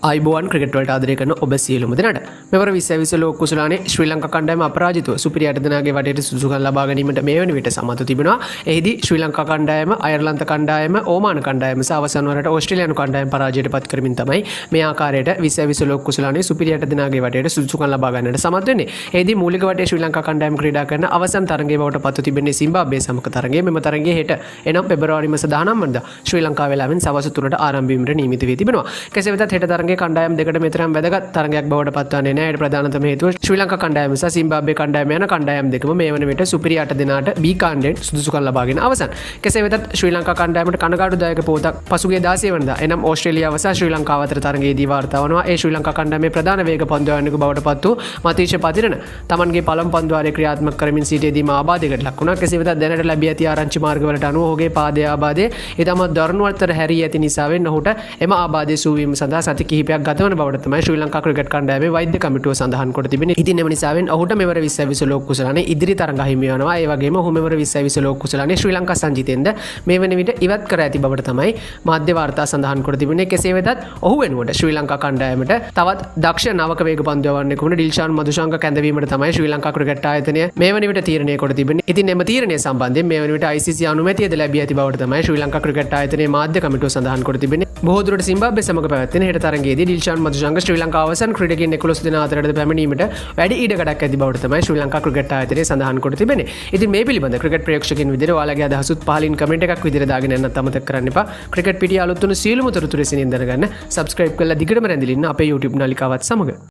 අයිබෝන් ක්‍රිකට් වලට ආදරය කරන ඔබ සියලුම දෙනාට මෙවර 2020 ලෝක කුසලානේ ශ්‍රී ලංකා කණ්ඩායම අපරාජිතව සුපිරි 8 දෙනාගේ වටේට සුදුසුකම් ලබා ගැනීමට මේ වන විට සමත් තිබෙනවා. එහිදී ශ්‍රී ලංකා කණ්ඩායම, අයර්ලන්ත කණ්ඩායම, ඕමාන කණ්ඩායම සහ අවසන් වරට ඕස්ට්‍රේලියානු කණ්ඩායම පරාජයට පත් කරමින් තමයි මේ ආකාරයට 2020 ලෝක කුසලානේ සුපිරි 8 දෙනාගේ වටේට සුදුසුකම් ලබා ගන්නට සමත් වෙන්නේ. එහිදී මූලික වටේ ශ්‍රී ලංකා කණ්ඩායම ක්‍රීඩා කරන අවසන් තරගයේ බවට පත්ව තිබෙන්නේ සිම්බාබ්වේ සමග තරගය. මෙම තරගයේ හෙට එනම් පෙබරවාරි මාස 19 වෙනිදා ශ්‍රී ලංකාව වෙලාවෙන් සවස් 3ට ආරම්භ වීමට නියමිත වී තිබෙනවා. කෙසේ වෙතත් හෙට තරගයේ කණ්ඩායම් දෙකට මෙතරම් වැදගත් තරගයක් බවට පත්වන්නේ නැහැ. ඒට ප්‍රධානතම හේතුව ශ්‍රී ලංකා කණ්ඩායම සහ සිම්බාබ්වේ කණ්ඩායම යන කණ්ඩායම් දෙකම මේ වන විට සුපිරි 8 දෙනාට B කාණ්ඩයෙන් සුදුසුකම් ලබාගෙන අවසන්. කෙසේ වෙතත් ශ්‍රී ලංකා කණ්ඩායමට කනගාටුදායක පුවතක් පසුගිය 16 වෙනිදා එනම් ඕස්ට්‍රේලියාව සහ ශ්‍රී ලංකාව අතර තරගයේදී වාර්තා වනවා. ඒ ශ්‍රී ලංකා කණ්ඩායමේ ප්‍රධාන වේග පන්දුවන්නක බවට පත් වූ මතීෂ පතිරණ තමන්ගේ පළමු පන්දුවාරය ක්‍රියාත්මක කරමින් සිටියේදීම ආබාධයකට ලක් වුණා. කෙසේ වෙතත් දැනට ලැබී ඇති ආරංචි මාර්ගවලට අනුව ඔහුගේ පාදයේ ආබාධය ඉතාමත් දරුණු අතර හැරී ඇති නිසාවෙන් ඔහුට එම ආබාධය සූවීම සඳහා සති කිහිපයක් ගතවන බවට තමයි ශ්‍රී ලංකා ක්‍රිකට් කණ්ඩායමේ වෛද්‍ය කමිටුව සඳහන් කොට තිබෙනවා. ඉතින් එම නිසාවෙන් ඔහුට මෙවර 2020 ලෝක කුසලානේ ඉදිරි තරඟ හිමි වෙනවා. ඒ වගේම ඔහු මෙවර 2020 ලෝක කුසලානේ ශ්‍රී ලංකා සංජිතෙන්ද මේ වෙන විට ඉවත් කර ඇති බවට තමයි මාධ්‍ය වාර්තා සඳහන් කොට තිබෙන්නේ. කෙසේ වෙතත් ඔහු වෙනුවට ශ්‍රී ලංකා කණ්ඩායමට තවත් දක්ෂ නවක වේග පන්දුවන්නෙකු වන ඩිල්ෂාන් මදුශංක කැඳවීමට තමයි ශ්‍රී ලංකා ක්‍රිකට් ආයතනය මේ වෙන විට තීරණය කොට තිබෙන්නේ. ඉතින් එම තීරණය සම්බන්ධයෙන් මේ වෙන විට ICC අනුමැතියද ලැබී ඇති බවට තමයි ශ්‍රී ලංකා ක්‍රිකට් ආයතනයේ මාධ්‍ය කමිටුව සඳහන් කොට තිබෙන්නේ. බොහෝ දුරට සිම්බාබ්වේ සමග පැවැත්වෙන හෙට තරගයේදී ඩිල්ෂාන් මදුශංක ශ්‍රී ලංකාව අවසන් ක්‍රීඩකයන් 11 දෙනා අතරට පැමිණීමට වැඩි ඉඩකඩක් ඇති බවට තමයි ශ්‍රී ලංකා ක්‍රිකට් ආයතනය සඳහන් කොට තිබෙන්නේ. ඉතින් මේ පිළිබඳ ක්‍රිකට් ප්‍රේක්ෂකයන් විදිහට ඔයාලගේ අදහසුත් පහලින් කමෙන්ට් එකක් විදිහට දාගෙන යන්නත් අමතක කරන්න එපා. ක්‍රිකට් පිටිය අලුත් වුණු සියලුම තොරතුරු එසේනින් දැනගන්න subscribe කරලා දිගටම රැඳිලා ඉන්න අපේ YouTube නාලිකාවත් සමග.